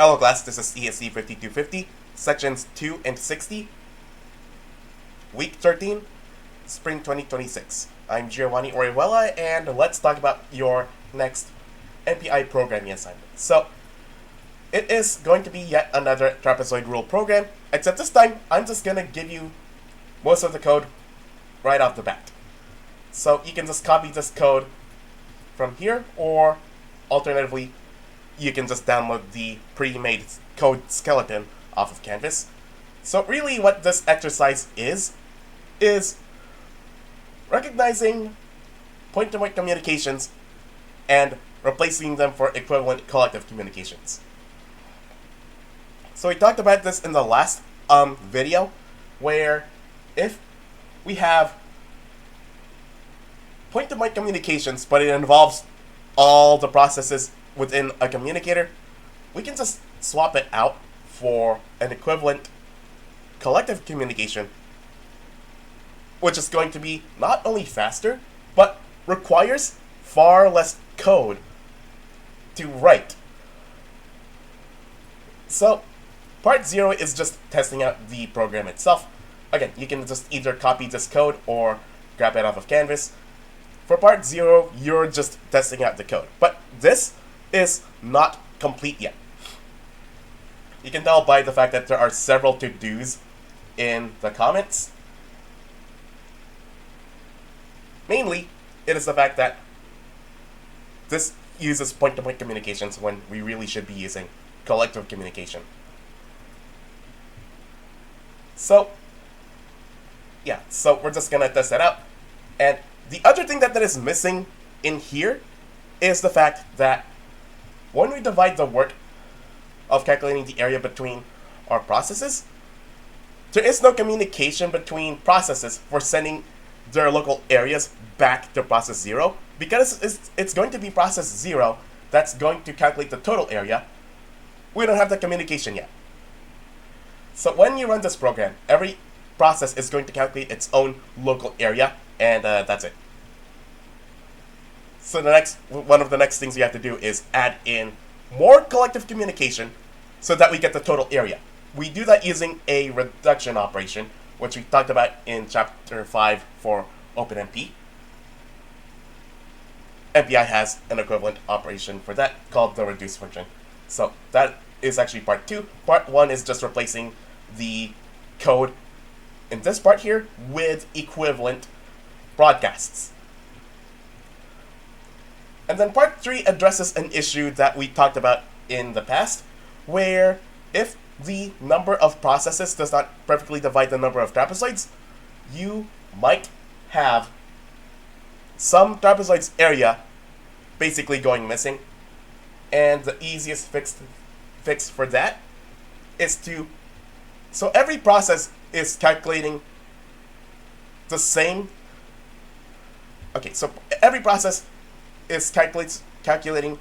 Hello class, this is CSE-5250, sections 2 and 60, week 13, spring 2026. I'm Giovanni Orijuela, and let's talk about your next MPI programming assignment. So, it is going to be yet another trapezoid rule program, except this time, I'm just going to give you most of the code right off the bat. So, you can just copy this code from here, or alternatively, you can just download the pre-made code skeleton off of Canvas. So really what this exercise is recognizing point-to-point communications and replacing them for equivalent collective communications. So we talked about this in the last video, where if we have point-to-point communications, but it involves all the processes within a communicator, we can just swap it out for an equivalent collective communication, which is going to be not only faster, but requires far less code to write. So, part 0 is just testing out the program itself. Again, you can just either copy this code or grab it off of Canvas. For part 0, you're just testing out the code. But this is not complete yet. You can tell by the fact that there are several to-dos in the comments. Mainly, it is the fact that this uses point-to-point communications when we really should be using collective communication. So, yeah, so we're just gonna test that out. And the other thing that is missing in here is the fact that when we divide the work of calculating the area between our processes, there is no communication between processes for sending their local areas back to process 0, because it's going to be process 0 that's going to calculate the total area. We don't have the communication yet. So when you run this program, every process is going to calculate its own local area, and that's it. So one of the next things we have to do is add in more collective communication so that we get the total area. We do that using a reduction operation, which we talked about in chapter 5 for OpenMP. MPI has an equivalent operation for that called the reduce function. So that is actually part 2. Part 1 is just replacing the code in this part here with equivalent broadcasts. And then part 3 addresses an issue that we talked about in the past, where if the number of processes does not perfectly divide the number of trapezoids, you might have some trapezoids area basically going missing. And the easiest fix for that is so every process is calculating the same. Okay, so every process is calculating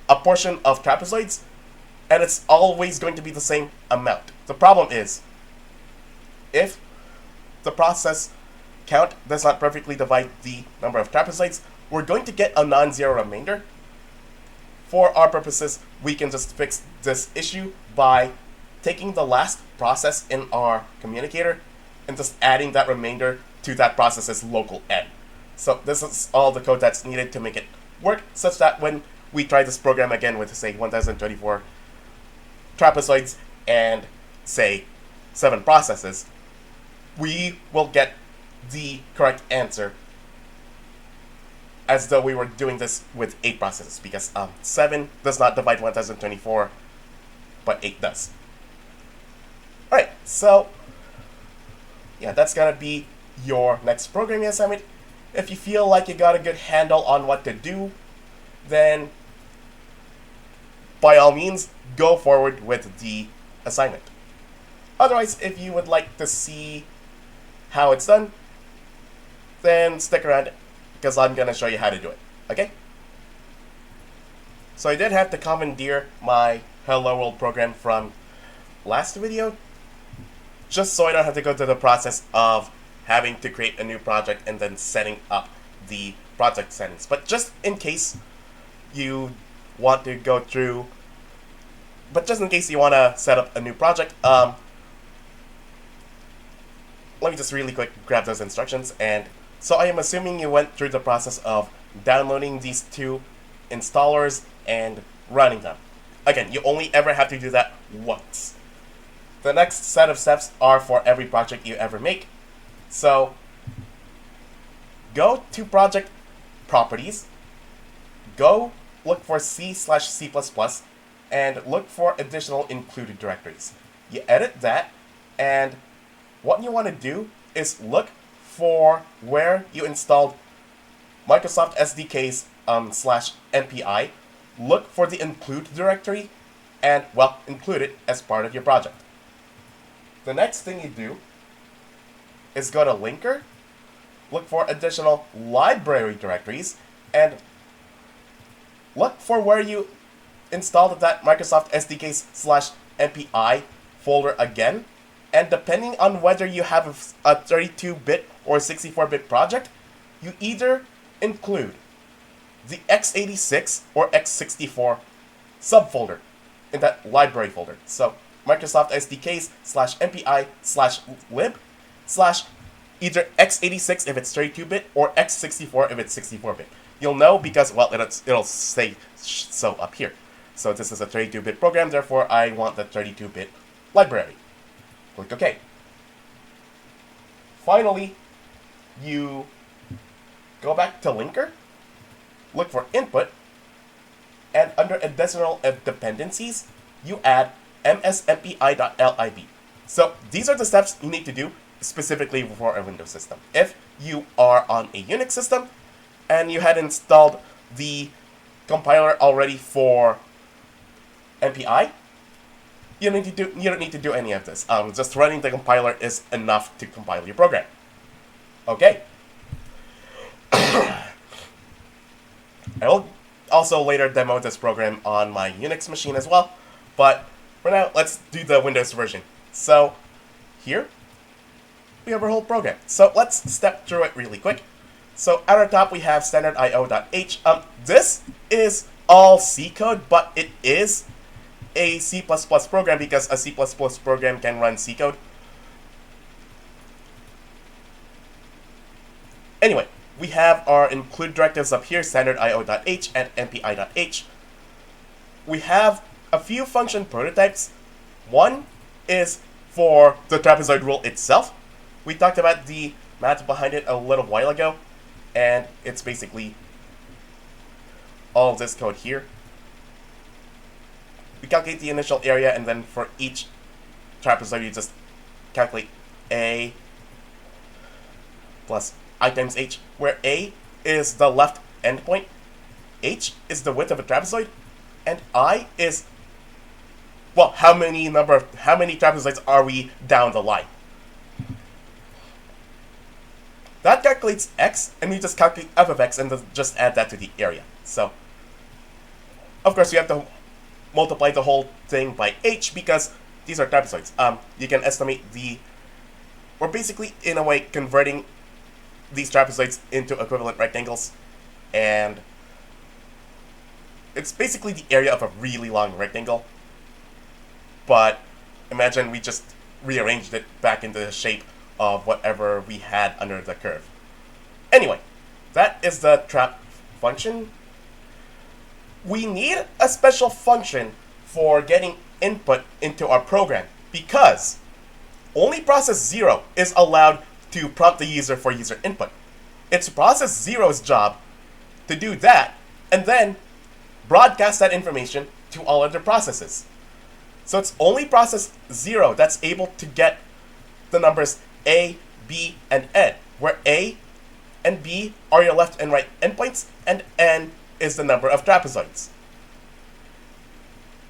a portion of trapezoids, and it's always going to be the same amount. The problem is, if the process count does not perfectly divide the number of trapezoids, we're going to get a non-zero remainder. For our purposes, we can just fix this issue by taking the last process in our communicator and just adding that remainder to that process's local n. So this is all the code that's needed to make it work, such that when we try this program again with, say, 1024 trapezoids and, say, 7 processes, we will get the correct answer as though we were doing this with 8 processes, because 7 does not divide 1024, but 8 does. Alright, so yeah, that's gonna be your next programming assignment. If you feel like you got a good handle on what to do, then by all means, go forward with the assignment. Otherwise, if you would like to see how it's done, then stick around, because I'm going to show you how to do it. Okay? So I did have to commandeer my Hello World program from last video, just so I don't have to go through the process of having to create a new project and then setting up the project settings. But just in case you want to go through but just in case you want to set up a new project, let me just really quick grab those instructions. And so I am assuming you went through the process of downloading these two installers and running them. Again, you only ever have to do that once. The next set of steps are for every project you ever make. So go to project properties, go look for C/C++, and look for additional included directories. You edit that, and what you want to do is look for where you installed Microsoft SDKs /MPI, look for the include directory, and, well, include it as part of your project. The next thing you do is go to linker, look for additional library directories, and look for where you installed that Microsoft SDKs /MPI folder again. And depending on whether you have a 32-bit or 64-bit project, you either include the x86 or x64 subfolder in that library folder. So Microsoft SDKs /MPI/lib/ either x86 if it's 32-bit or x64 if it's 64-bit. You'll know because, well, it'll say so up here. So this is a 32-bit program, therefore I want the 32-bit library. Click OK. Finally, you go back to linker, look for input, and under additional dependencies, you add msmpi.lib. So these are the steps you need to do specifically for a Windows system. If you are on a Unix system and you had installed the compiler already for MPI, you don't need to do any of this. Just running the compiler is enough to compile your program. Okay. I will also later demo this program on my Unix machine as well, but for now, let's do the Windows version. So here, we have our whole program. So let's step through it really quick. So at our top, we have standard.io.h. This is all C code, but it is a C++ program because a C++ program can run C code. Anyway, we have our include directives up here, standard.io.h and mpi.h. We have a few function prototypes. One is for the trapezoid rule itself. We talked about the math behind it a little while ago, and it's basically all this code here. We calculate the initial area, and then for each trapezoid, you just calculate A plus I times H, where A is the left endpoint, H is the width of a trapezoid, and I is, well, how many trapezoids are we down the line? That calculates X, and we just calculate f of X and just add that to the area. So, of course, you have to multiply the whole thing by H because these are trapezoids. You can estimate we're basically, in a way, converting these trapezoids into equivalent rectangles, and it's basically the area of a really long rectangle, but imagine we just rearranged it back into the shape of whatever we had under the curve. Anyway, that is the trap function. We need a special function for getting input into our program because only process 0 is allowed to prompt the user for user input. It's process 0's job to do that and then broadcast that information to all other processes. So it's only process 0 that's able to get the numbers A, B, and N, where A and B are your left and right endpoints, and N is the number of trapezoids.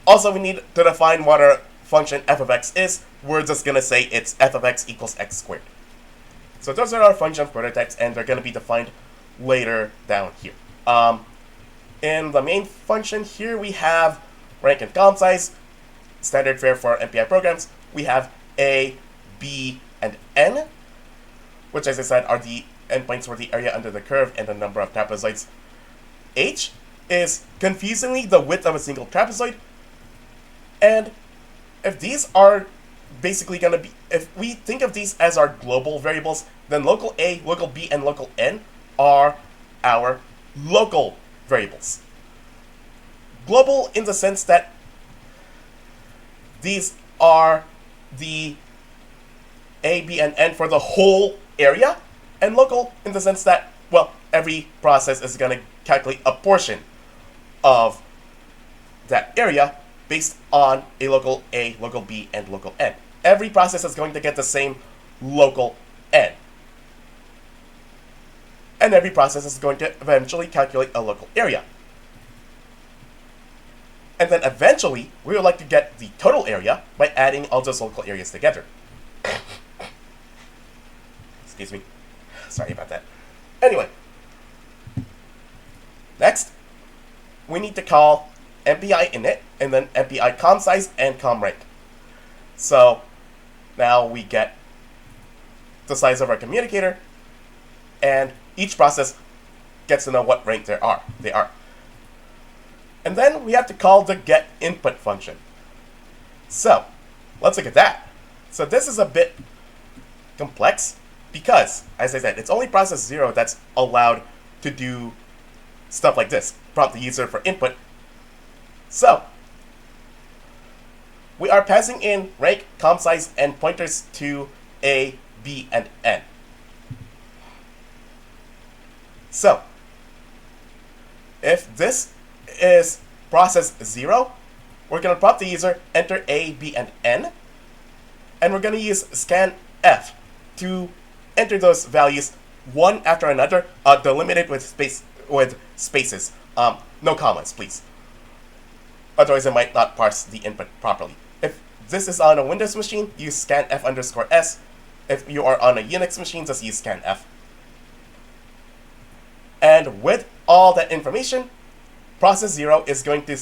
Also, we need to define what our function f of x is. We're just going to say it's f of x equals x squared. So those are our function prototypes, and they're going to be defined later down here. In the main function here, we have rank and column size, standard fare for MPI programs. We have A, B, and N, which, as I said, are the endpoints for the area under the curve and the number of trapezoids. H is confusingly the width of a single trapezoid, And if these are basically going to be, if we think of these as our global variables, then local A, local B, and local N are our local variables. Global in the sense that these are the A, B, and N for the whole area, and local in the sense that, well, every process is going to calculate a portion of that area based on a local A, local B, and local N. Every process is going to get the same local N. And every process is going to eventually calculate a local area. And then eventually, we would like to get the total area by adding all those local areas together. Excuse me. Sorry about that. Anyway. Next, we need to call MPI init and then MPI com size and com rank. So now we get the size of our communicator, and each process gets to know what rank they are. And then we have to call the get input function. So let's look at that. So this is a bit complex because, as I said, it's only process 0 that's allowed to do stuff like this, prompt the user for input. So we are passing in rank, com size, and pointers to A, B, and N. So if this is process 0, we're going to prompt the user enter A, B, and N, and we're going to use scanf to enter those values one after another, delimited with spaces. No commas, please. Otherwise, it might not parse the input properly. If this is on a Windows machine, use scanf_s. If you are on a Unix machine, just use scanf. And with all that information, process 0 is going to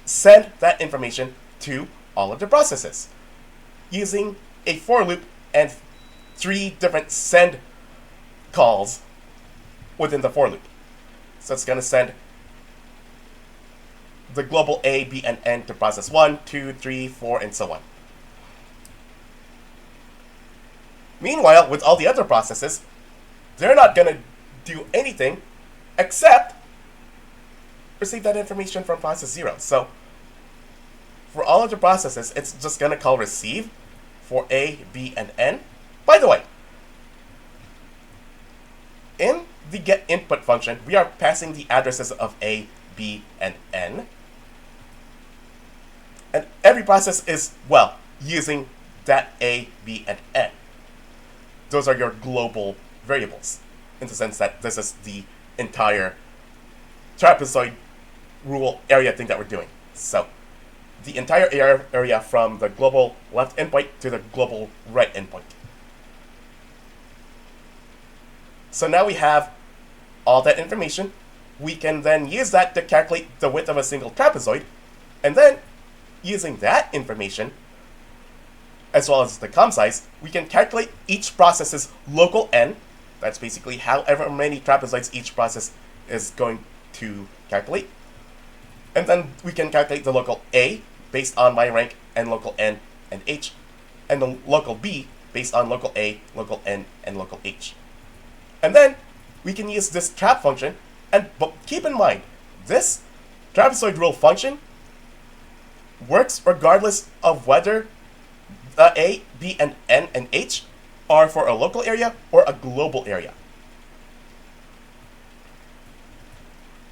send that information to all of the processes using a for loop and 3 different send calls within the for loop. So it's going to send the global A, B, and N to process 1, 2, 3, 4, and so on. Meanwhile, with all the other processes, they're not going to do anything except receive that information from process 0. So for all of the processes, it's just going to call receive for A, B, and N. By the way, in the get input function, we are passing the addresses of A, B, and N. And every process is, well, using that A, B, and N. Those are your global variables, in the sense that this is the entire trapezoid rule area thing that we're doing. So the entire area from the global left endpoint to the global right endpoint. So now we have all that information. We can then use that to calculate the width of a single trapezoid, and then using that information, as well as the com size, we can calculate each process's local n. That's basically however many trapezoids each process is going to calculate. And then we can calculate the local A based on my rank and local N and H, and the local B based on local A, local N, and local H. And then we can use this trap function, but keep in mind, this trapezoid rule function works regardless of whether the A, B, and N, and H are for a local area or a global area.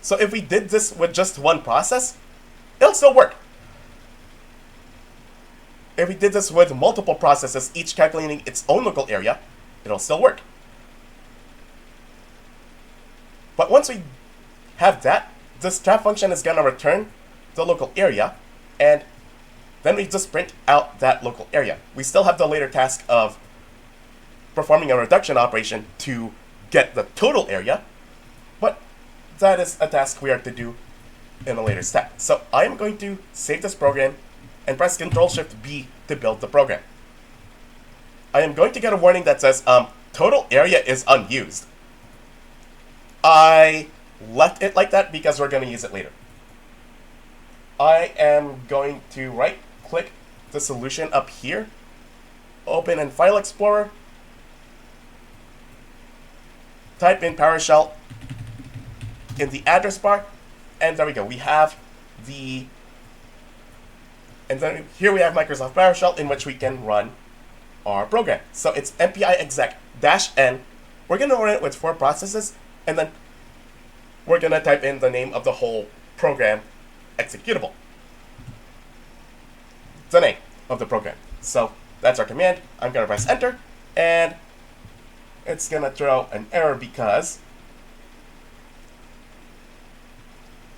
So if we did this with just one process, it'll still work. If we did this with multiple processes, each calculating its own local area, it'll still work. But once we have that, this trap function is going to return the local area, and then we just print out that local area. We still have the later task of performing a reduction operation to get the total area, but that is a task we are to do in a later step. So I am going to save this program and press Ctrl-Shift-B to build the program. I am going to get a warning that says, total area is unused. I left it like that because we're going to use it later. I am going to right-click click the solution up here, open in File Explorer, type in PowerShell in the address bar, and there we go. We have the, and then here we have Microsoft PowerShell in which we can run our program. So it's MPI exec -n. We're going to run it with 4 processes, and then we're going to type in the name of the whole program executable. The name of the program. So that's our command. I'm going to press enter, and it's going to throw an error because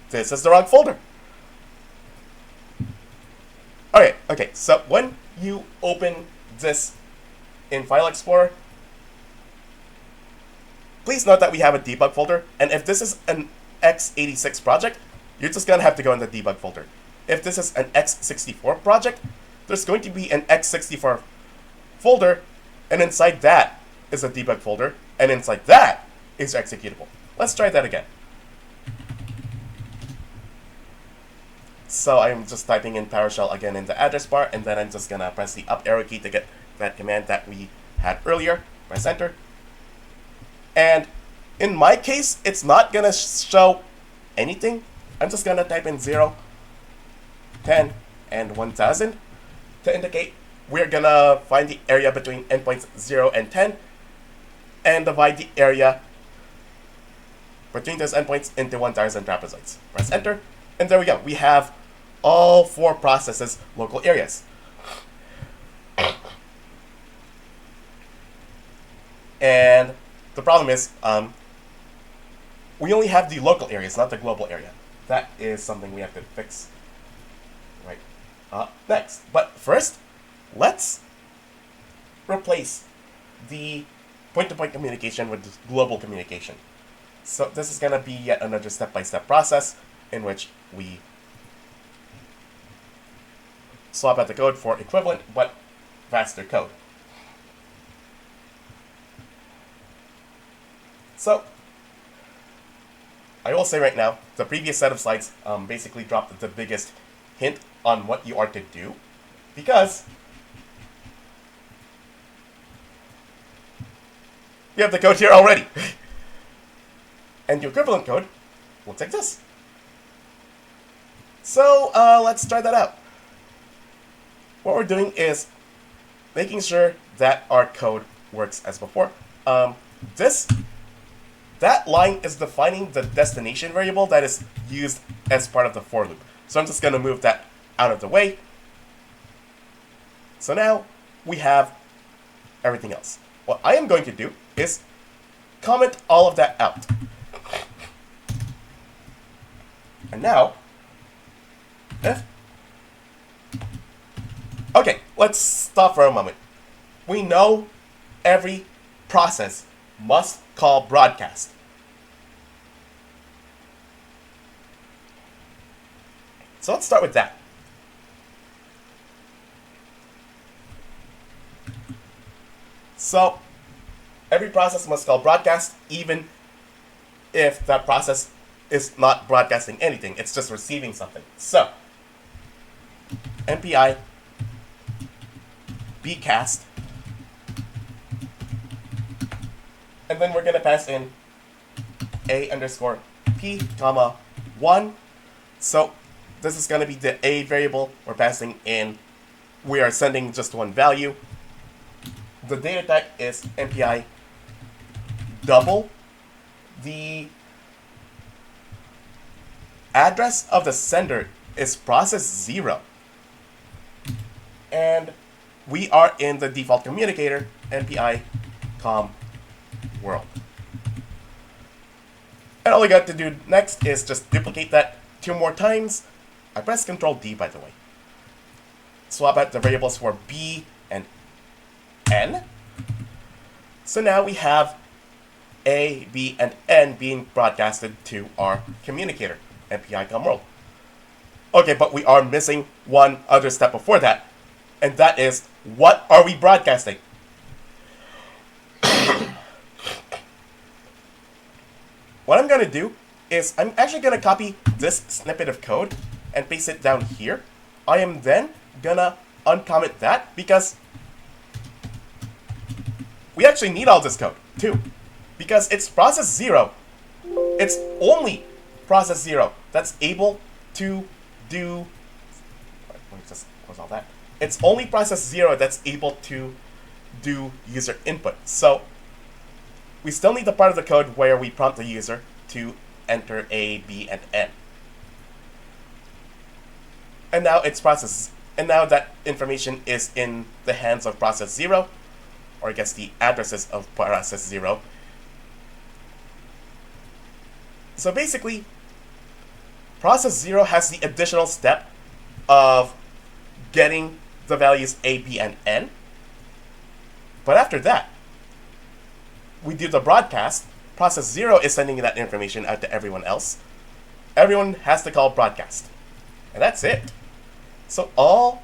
this is the wrong folder. Okay, so when you open this in File Explorer, please note that we have a debug folder, and if this is an x86 project, you're just going to have to go in the debug folder. If this is an x64 project, there's going to be an x64 folder, and inside that is a debug folder, and inside that is executable. Let's try that again. So I'm just typing in PowerShell again in the address bar, and then I'm just going to press the up arrow key to get that command that we had earlier. Press enter. And in my case, it's not going to show anything. I'm just going to type in 0, 10, and 1000 to indicate we're going to find the area between endpoints 0 and 10 and divide the area between those endpoints into 1000 trapezoids. Press enter, and there we go. We have all 4 processes local areas. And the problem is, we only have the local areas, not the global area. That is something we have to fix right next. But first, let's replace the point-to-point communication with global communication. So this is going to be yet another step-by-step process in which we swap out the code for equivalent but faster code. So, I will say right now, the previous set of slides basically dropped the biggest hint on what you are to do, because you have the code here already. And the equivalent code looks like this. So, let's try that out. What we're doing is making sure that our code works as before. That line is defining the destination variable that is used as part of the for loop. So I'm just going to move that out of the way. So now we have everything else. What I am going to do is comment all of that out. And now, okay, let's stop for a moment. We know every process must call broadcast. So let's start with that. So every process must call broadcast, even if that process is not broadcasting anything. It's just receiving something. So MPI bcast, and then we're going to pass in a_p, 1. So this is going to be the a variable we're passing in. We are sending just one value. The data type is MPI double. The address of the sender is process 0. And we are in the default communicator, MPI com world. And all we got to do next is just duplicate that 2 more times. I press Ctrl D, by the way. Swap out the variables for B and N. So now we have A, B, and N being broadcasted to our communicator, MPI com world. Okay, but we are missing one other step before that, and that is, what are we broadcasting? What I'm going to do is I'm actually going to copy this snippet of code and paste it down here. I am then gonna uncomment that because we actually need all this code too. Because it's process 0. It's only process 0 that's able to do. Let me just close all that. It's only process 0 that's able to do user input. So we still need the part of the code where we prompt the user to enter A, B, and N. And now it's process. And now that information is in the hands of process 0, or I guess the addresses of process 0. So basically, process 0 has the additional step of getting the values A, B, and N. But after that, we do the broadcast. Process 0 is sending that information out to everyone else. Everyone has to call broadcast. And that's it. So all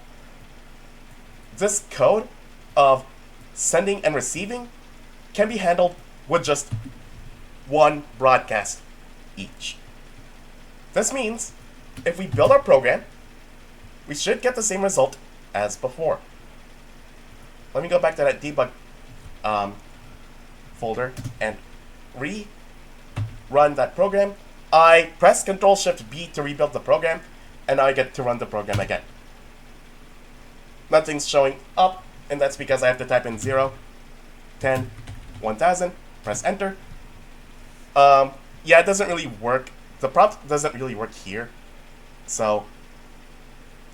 this code of sending and receiving can be handled with just one broadcast each. This means if we build our program, we should get the same result as before. Let me go back to that debug folder and rerun that program. I press Ctrl-Shift-B to rebuild the program, and now I get to run the program again. Nothing's showing up, and that's because I have to type in 0, 10, 1000, press enter. Yeah, it doesn't really work. The prompt doesn't really work here. So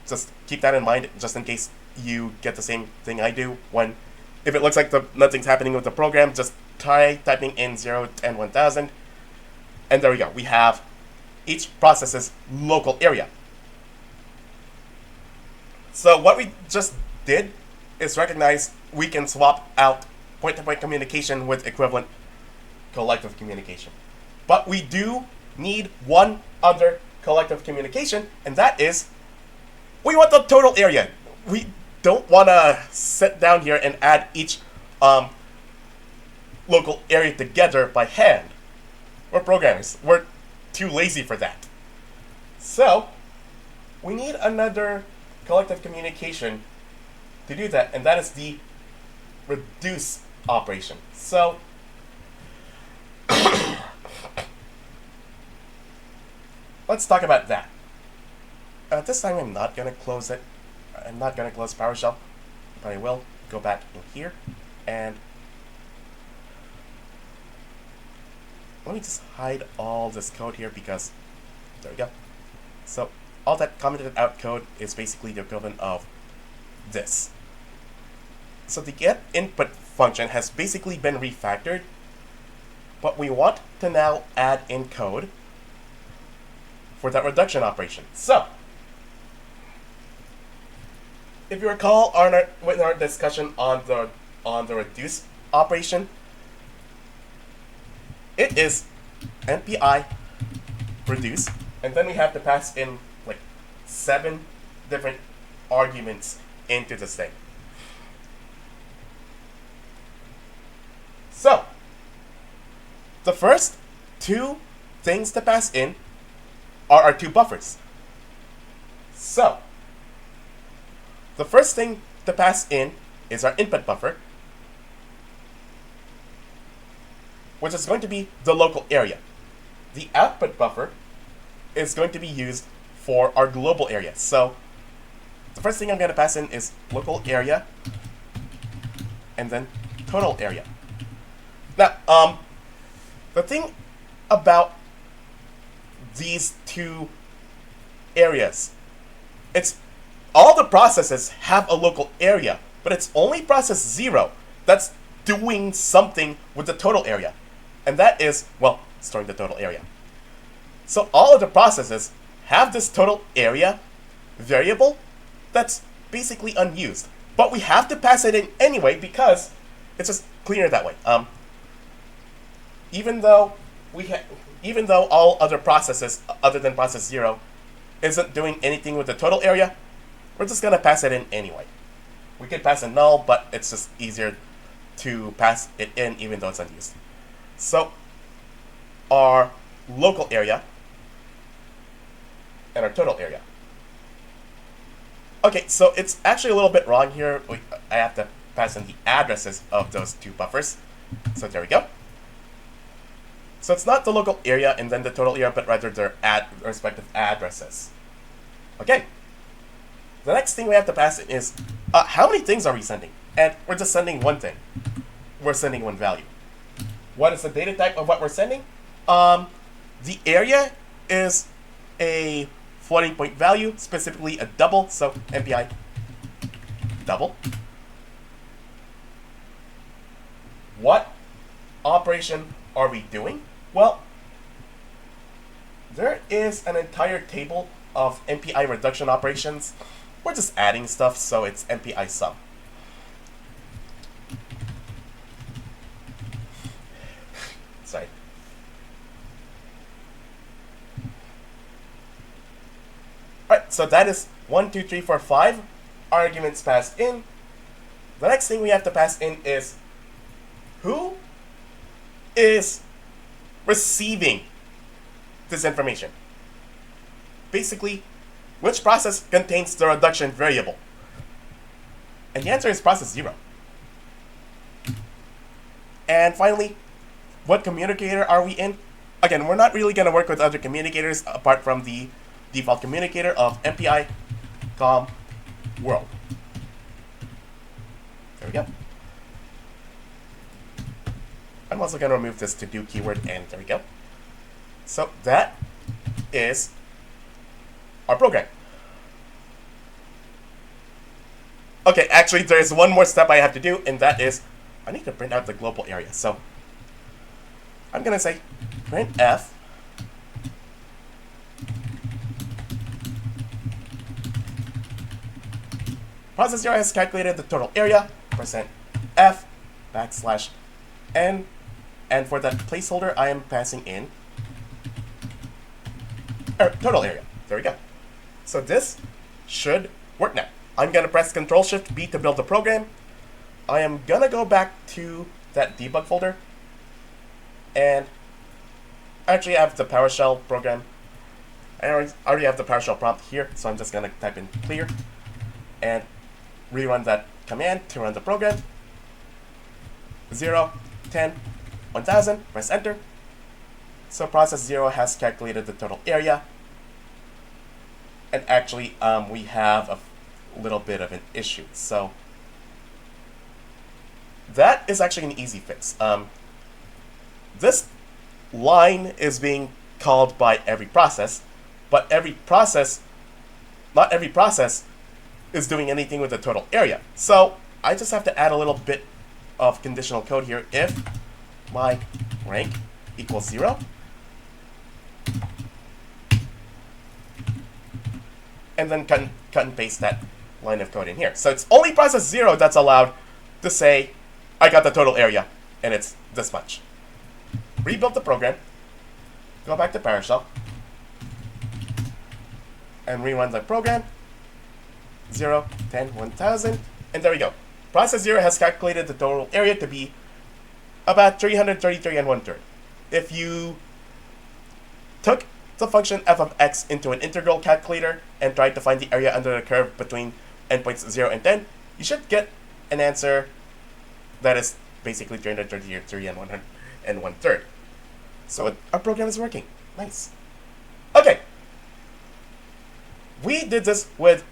just keep that in mind, just in case you get the same thing I do. If it looks like nothing's happening with the program, just try typing in 0, 10, 1000. And there we go. We have each process's local area. So what we just did is recognize we can swap out point-to-point communication with equivalent collective communication. But we do need one other collective communication, and that is, we want the total area. We don't want to sit down here and add each local area together by hand. We're programmers. We're too lazy for that. So we need another collective communication to do that, and that is the reduce operation. So let's talk about that. This time I'm not going to close it. I'm not going to close PowerShell, but I will go back in here and let me just hide all this code here because there we go. So all that commented out code is basically the equivalent of this. So the get input function has basically been refactored, but we want to now add in code for that reduction operation. So if you recall with our discussion on the reduce operation, it is NPI reduce, and then we have to pass in like 7 different arguments into this thing. So the first 2 things to pass in are our 2 buffers. So the first thing to pass in is our input buffer, which is going to be the local area. The output buffer is going to be used for our global area. So the first thing I'm going to pass in is local area and then total area. Now, the thing about these 2 areas, it's all the processes have a local area, but it's only process 0 that's doing something with the total area. And that is, well, storing the total area. So all of the processes have this total area variable that's basically unused. But we have to pass it in anyway because it's just cleaner that way. Even though all other processes other than process 0 isn't doing anything with the total area, we're just going to pass it in anyway. We could pass a null, but it's just easier to pass it in even though it's unused. So our local area and our total area. Okay, so it's actually a little bit wrong here. I have to pass in the addresses of those two buffers. So there we go. So it's not the local area and then the total area, but rather their respective addresses. Okay. The next thing we have to pass in is, how many things are we sending? And we're just sending one thing. We're sending one value. What is the data type of what we're sending? The area is a floating point value, specifically a double, so MPI double. What operation are we doing? Well, there is an entire table of MPI reduction operations. We're just adding stuff, so it's MPI sum. Sorry. Alright, so that is 1, 2, 3, 4, 5 arguments passed in. The next thing we have to pass in is who is receiving this information. Basically, which process contains the reduction variable? And the answer is process 0. And finally, what communicator are we in? Again, we're not really going to work with other communicators apart from the default communicator of MPI com world. There we go. I'm also going to remove this to do keyword, and there we go. So that is our program. Okay, actually there is one more step I have to do, and that is I need to print out the global area. So I'm going to say printf process 0 has calculated the total area, %f \n, and for that placeholder I am passing in total area. There we go. So this should work now. I'm going to press Ctrl-Shift-B to build the program. I am going to go back to that debug folder, and actually I have the PowerShell program. I already have the PowerShell prompt here, so I'm just going to type in clear and rerun that command to run the program. 0, 10, 1000, press enter. So process 0 has calculated the total area. And actually, we have a little bit of an issue. So that is actually an easy fix. This line is being called by every process, but not every process is doing anything with the total area. So I just have to add a little bit of conditional code here. If my rank equals 0, and then cut and paste that line of code in here. So it's only process 0 that's allowed to say, I got the total area, and it's this much. Rebuild the program, go back to PowerShell, and rerun the program. 0, 10, 1000, and there we go. Process 0 has calculated the total area to be about 333 1/3. If you took the function f of x into an integral calculator and tried to find the area under the curve between endpoints 0 and 10, you should get an answer that is basically 333 1/3. So our program is working. Nice. Okay. We did this with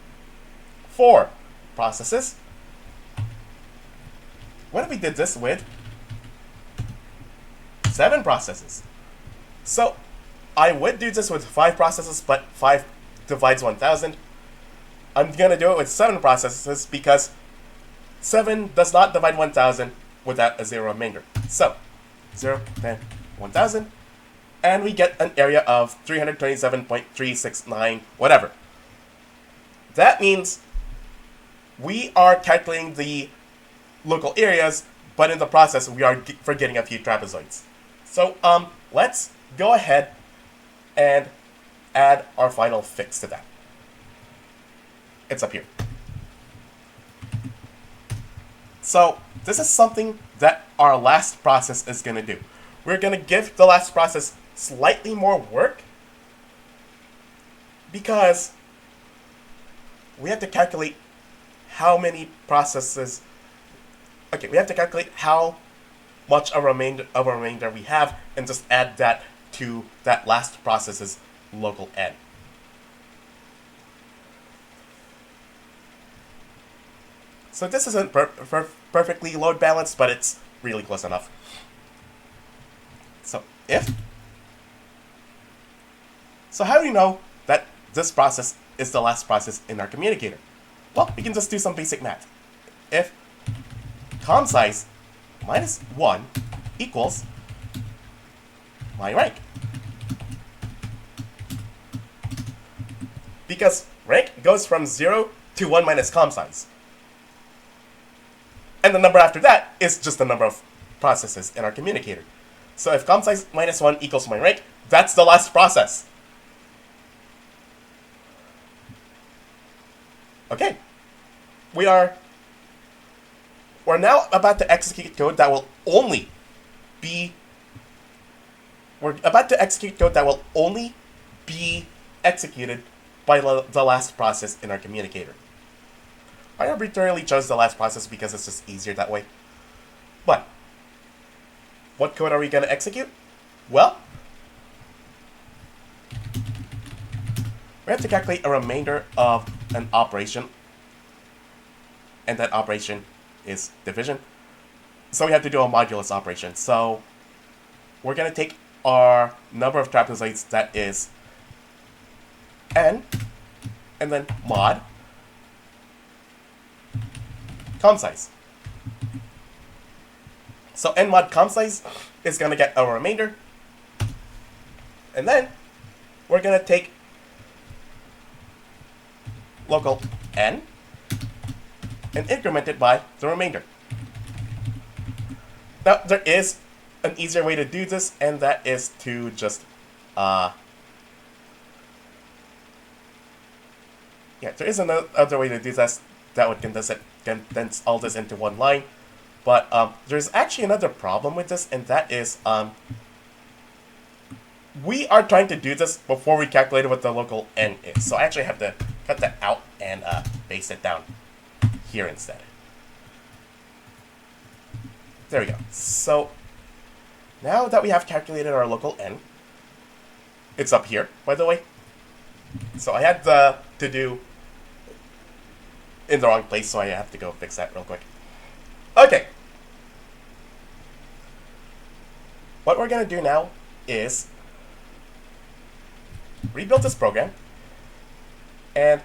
4 processes. What if we did this with 7 processes? So I would do this with 5 processes, but 5 divides 1000. I'm going to do it with 7 processes because 7 does not divide 1000 without a 0 remainder. So 0, 10, 1000, and we get an area of 327.369 whatever. That means we are calculating the local areas, but in the process we are forgetting a few trapezoids. So let's go ahead and add our final fix to that. It's up here. So this is something that our last process is going to do. We're going to give the last process slightly more work because we have to calculate how many processes. Okay, we have to calculate how much of a remainder we have, and just add that to that last process's local n. So this isn't perfectly load balanced, but it's really close enough. So how do you know that this process is the last process in our communicator? Well, we can just do some basic math. If com size minus 1 equals my rank. Because rank goes from 0 to 1 minus com size. And the number after that is just the number of processes in our communicator. So if com size minus 1 equals my rank, that's the last process. Okay. We're now about to execute code that will only be executed by the last process in our communicator. I arbitrarily chose the last process because it's just easier that way. But what code are we going to execute? Well, we have to calculate a remainder of an operation, and that operation is division. So we have to do a modulus operation. So we're going to take our number of trapezoids, that is n, and then mod com size. So n mod com size is going to get a remainder, and then we're going to take local n and increment it by the remainder. Now, there is an easier way to do this, and that is to just, there is another way to do this that would condense all this into one line. But there's actually another problem with this, and that is we are trying to do this before we calculate what the local n is. So I actually have to cut that out and paste it down here instead. There we go. So now that we have calculated our local n, it's up here, by the way. So I had to do in the wrong place, so I have to go fix that real quick. Okay. What we're going to do now is rebuild this program and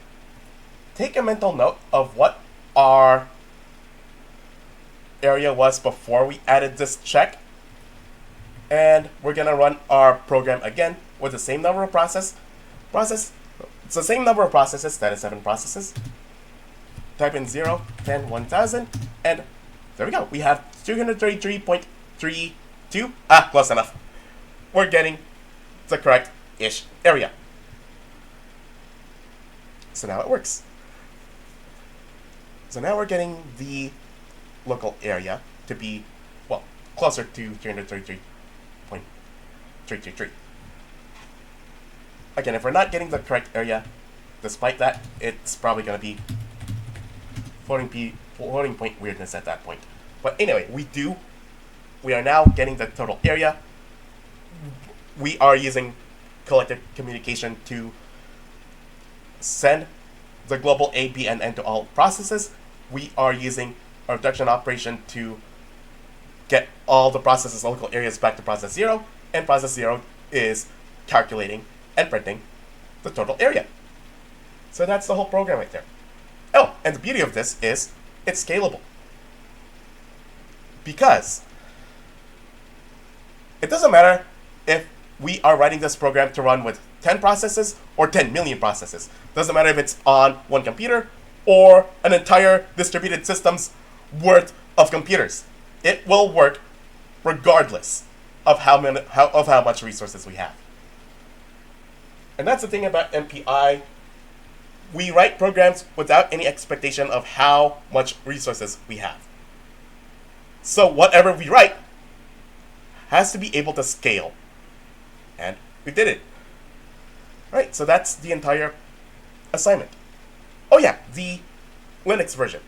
take a mental note of what our area was before we added this check. And we're going to run our program again with the same number of processes. It's the same number of processes, that is 7 processes. Type in 0, 10, 1000, and there we go. We have 233.32. Close enough. We're getting the correct-ish area. So now it works. So now we're getting the local area to be, well, closer to 333.333. Again, if we're not getting the correct area, despite that, it's probably going to be floating point weirdness at that point. But anyway, we are now getting the total area. We are using collective communication to send the global A, B, and N to all processes. We are using a reduction operation to get all the processes' local areas back to process 0, and process 0 is calculating and printing the total area. So that's the whole program right there. Oh, and the beauty of this is it's scalable. Because it doesn't matter if we are writing this program to run with 10 processes or 10 million processes. Doesn't matter if it's on one computer or an entire distributed system's worth of computers. It will work regardless of how much resources we have. And that's the thing about MPI. We write programs without any expectation of how much resources we have. So whatever we write has to be able to scale. And we did it. Right, so that's the entire assignment. Oh yeah, the Linux version.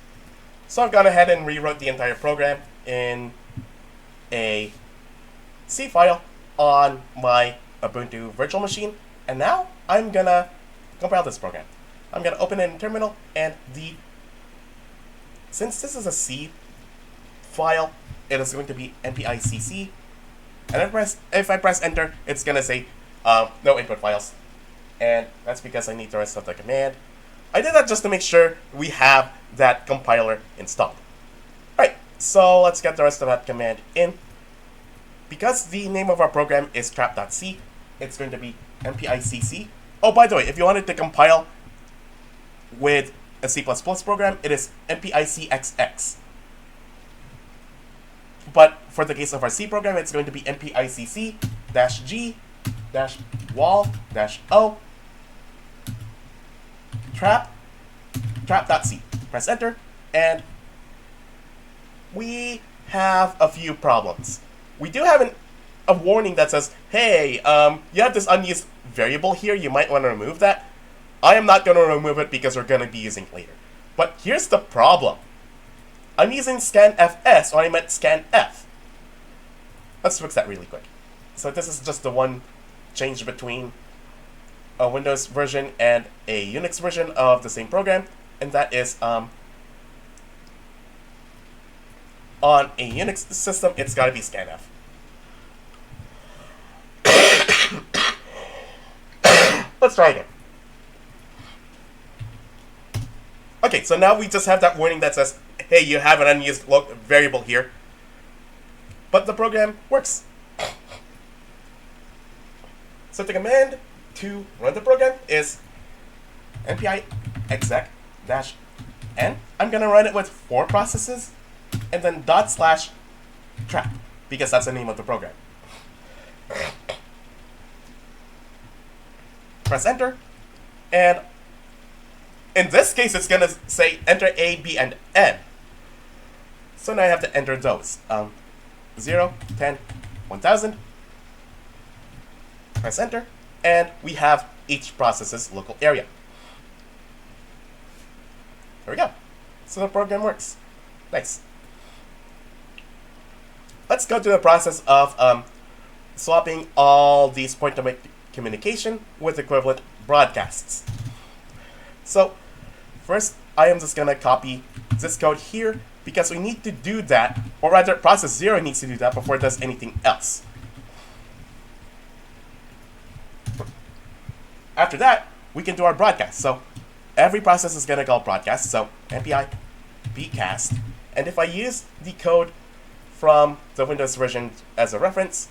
So I've gone ahead and rewrote the entire program in a C file on my Ubuntu virtual machine, and now I'm gonna compile this program. I'm gonna open it in terminal, and since this is a C file, it is going to be npicc, and if I press enter, it's gonna say no input files, and that's because I need the rest of the command. I did that just to make sure we have that compiler installed. Alright, so let's get the rest of that command in. Because the name of our program is trap.c, it's going to be npicc. Oh, by the way, if you wanted to compile with a C++ program, it is npicxx. But for the case of our C program, it's going to be npicc-g-wall-o trap.c. Press enter, and we have a few problems. We do have a warning that says, hey, you have this unused variable here, you might want to remove that. I am not going to remove it because we're going to be using it later. But here's the problem. I'm using scanfs, or I meant scanf. Let's fix that really quick. So this is just the one change between a Windows version and a Unix version of the same program, and that is on a Unix system, it's got to be scanf. Let's try again. Okay, so now we just have that warning that says, hey, you have an unused variable here. But the program works. So the command to run the program is npi exec-n. I'm going to run it with 4 processes, and then /trap, because that's the name of the program. Press enter, and in this case, it's going to say enter A, B, and N. So now I have to enter those. 0, 10, 1000. Press enter, and we have each process's local area. There we go. So the program works. Nice. Let's go through the process of swapping all these point-to-point communication with equivalent broadcasts. So first, I am just going to copy this code here because we need to do that, or rather process 0 needs to do that before it does anything else. After that, we can do our broadcast. So every process is going to call broadcast, so npi bcast. And if I use the code from the Windows version as a reference,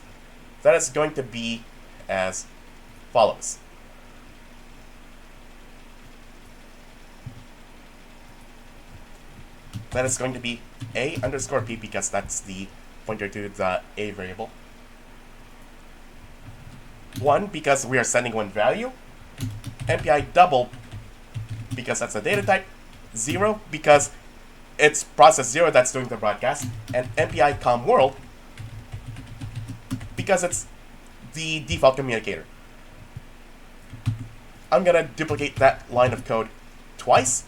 that is going to be as follows. That is going to be a_p because that's the pointer to the a variable. 1 because we are sending one value. npi double because that's a data type. 0 because it's process 0 that's doing the broadcast. And npi com world because it's the default communicator. I'm going to duplicate that line of code twice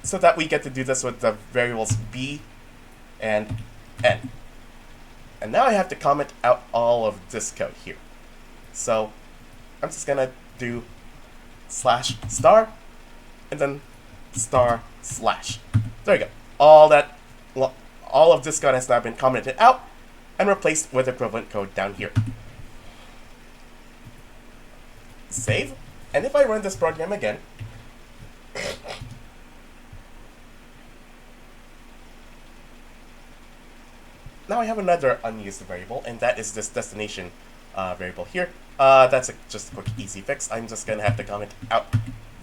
so that we get to do this with the variables b and n. And now I have to comment out all of this code here. So I'm just going to do /* and then */. There you go. All of this code has now been commented out and replaced with equivalent code down here. Save. And if I run this program again, now I have another unused variable, and that is this destination variable here. That's just a quick, easy fix. I'm just going to have to comment out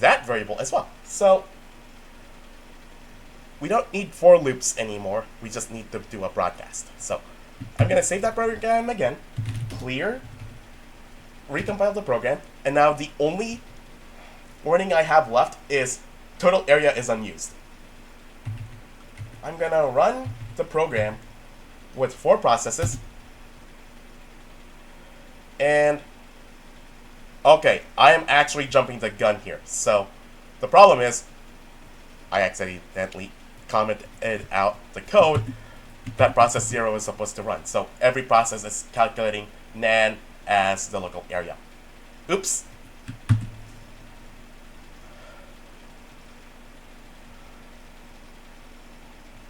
that variable as well. So we don't need for loops anymore. We just need to do a broadcast. So I'm going to save that program again, clear, recompile the program, and now the only warning I have left is total area is unused. I'm going to run the program with 4 processes, and okay, I am actually jumping the gun here. So The problem is, I accidentally commented out the code that process 0 is supposed to run. So every process is calculating nan as the local area. Oops.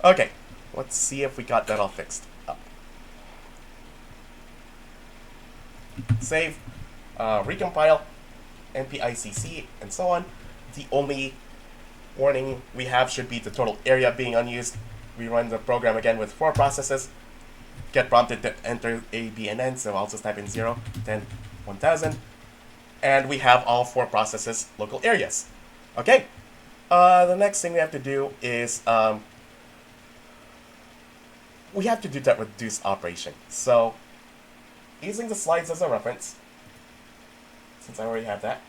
Okay, let's see if we got that all fixed up. Save, recompile, npicc, and so on. The only warning we have should be the total area being unused. We run the program again with 4 processes. Get prompted to enter A, B, and N, so I'll just type in 0, 10, 1000. And we have all 4 processes local areas. Okay, the next thing we have to do is we have to do that reduce operation. So, using the slides as a reference, since I already have that,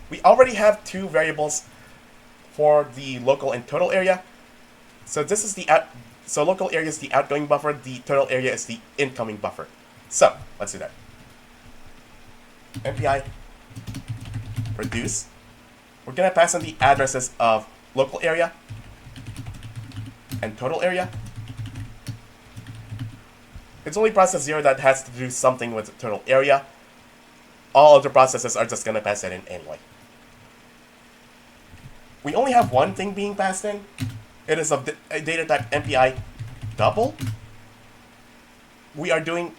we already have 2 variables for the local and total area. So this is the local area is the outgoing buffer, the total area is the incoming buffer. So let's do that. MPI reduce. We're gonna pass in the addresses of local area and total area. It's only process 0 that has to do something with the total area. All other processes are just gonna pass it in anyway. We only have one thing being passed in. It is of a data type MPI double. We are doing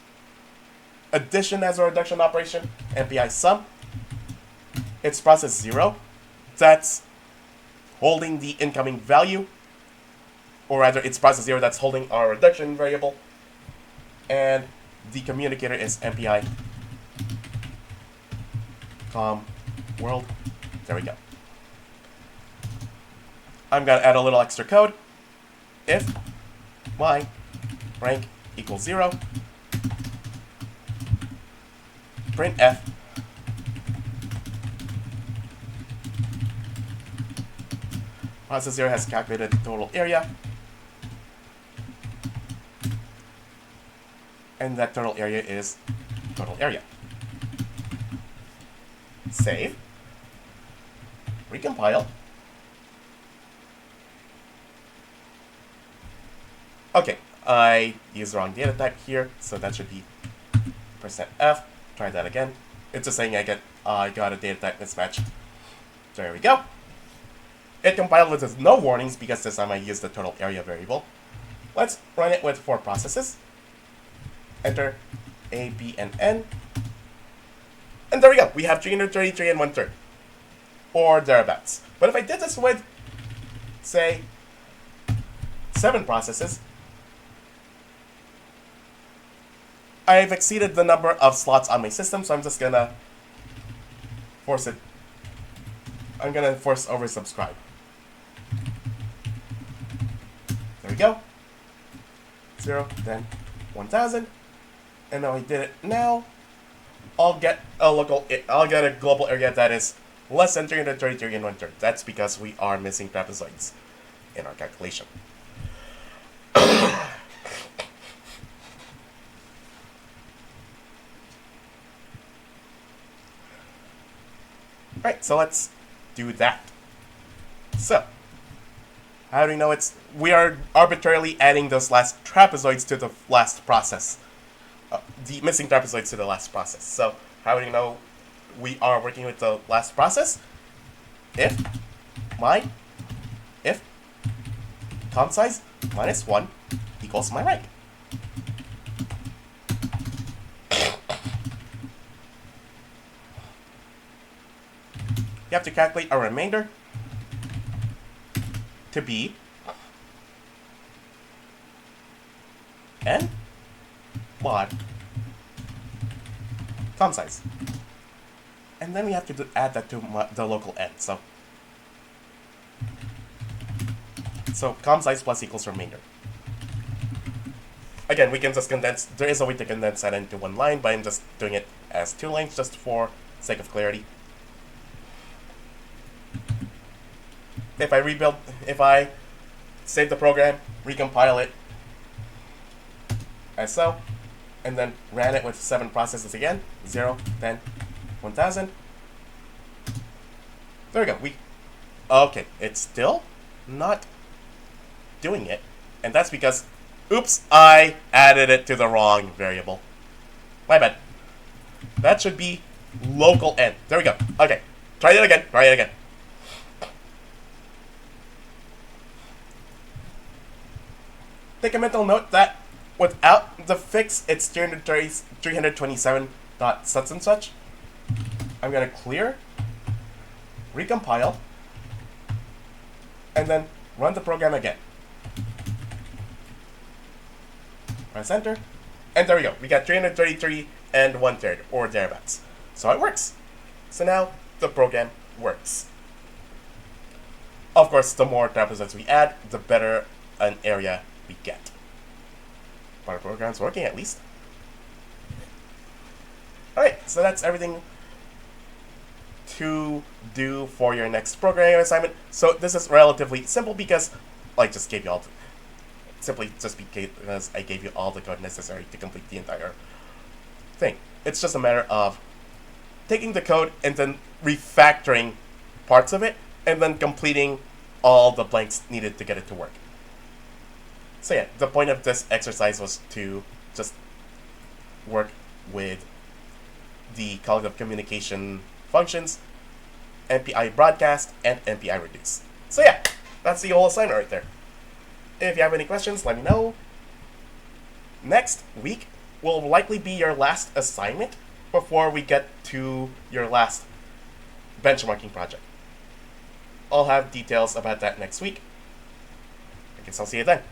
addition as a reduction operation, MPI sum. It's process 0. That's holding the incoming value. Or rather, it's process 0 that's holding our reduction variable. And the communicator is MPI com world. There we go. I'm going to add a little extra code. If my rank equals 0, printf process 0 has calculated the total area, and that total area is total area. Save, recompile. Okay, I used the wrong data type here, so that should be %f. Try that again. It's just saying I got a data type mismatch. There we go. It compiled with no warnings because this time I used the total area variable. Let's run it with 4 processes. Enter A, B, and N. And there we go. We have 333 and 1/3. Or thereabouts. But if I did this with, say, 7 processes, I've exceeded the number of slots on my system, so I'm just gonna force it. I'm gonna force oversubscribe. There we go. 0, then 1000. And now I did it now. I'll get a global area that is less than 333 and 1/3. That's because we are missing trapezoids in our calculation. Right, so let's do that. So, how do we know we are arbitrarily adding those last trapezoids to the last process. The missing trapezoids to the last process. So, how do we know we are working with the last process? If com size minus 1 equals my rank. You have to calculate a remainder to be n mod com size. And then we have to add that to the local n. So com size plus equals remainder. Again, we can just condense. There is a way to condense that into one line, but I'm just doing it as 2 lines just for sake of clarity. If I save the program, recompile it, as so, and then ran it with 7 processes again. 0, 10, 1000. There we go. Okay, it's still not doing it, and that's because, oops, I added it to the wrong variable. My bad. That should be local n. There we go. Okay, try it again. Take a mental note that without the fix, it's 327 dot such and such. I'm gonna clear, recompile, and then run the program again. Press enter, and there we go. We got 333 and 1/3, or thereabouts. So it works. So now the program works. Of course, the more trapezoids we add, the better an area we get. But our program's working at least. Alright, so that's everything to do for your next programming assignment. So this is relatively simple because I just gave you all because I gave you all the code necessary to complete the entire thing. It's just a matter of taking the code and then refactoring parts of it and then completing all the blanks needed to get it to work. So yeah, the point of this exercise was to just work with the collective communication functions, MPI broadcast, and MPI reduce. So yeah, that's the whole assignment right there. If you have any questions, let me know. Next week will likely be your last assignment before we get to your last benchmarking project. I'll have details about that next week. I guess I'll see you then.